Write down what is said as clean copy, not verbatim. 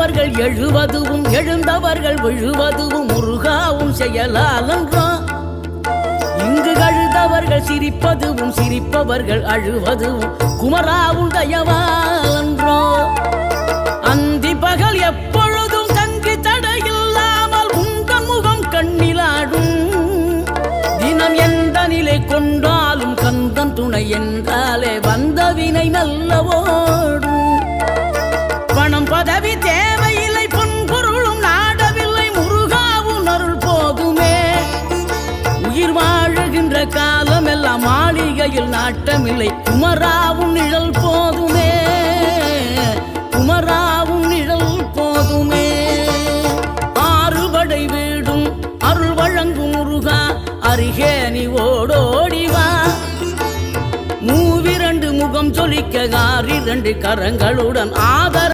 விழுந்தவர்கள் எழுவதுவும் எழுந்தவர்கள் விழுவதுவும் முருகாவும் செயலாலன்றோ. இங்கு அழுதவர்கள் சிரிப்பதுவும் சிரிப்பவர்கள் அழுவதுவும் குமராவும் தயவாலன்றோ. அந்தி பகல் எப்பொழுதும் தங்கி தடையில்லாமல் உங்கள் முகம் கண்ணிலாடும். தினம் எந்த நிலை கொண்டாலும் கந்தன் துணை என்றாலே வந்த வினை நல்லவோடும். பணம் பதவி தேவையில்லை பொன்பொருளும் நாடவில்லை முருகாவும் அருள் போதுமே. உயிர் வாழுகின்ற காலம் எல்லாம் மாளிகையில் நாட்டமில்லை குமராவும் நிழல் போதுமே. குமராவும் நிழல் போதுமே. ஆறுபடை வீடும் அருள் வழங்கும் முருகா அருகே நீ ஓடோடிவா. மூவிரண்டு முகம் சொலிக்க 6 கரங்களுடன் ஆதர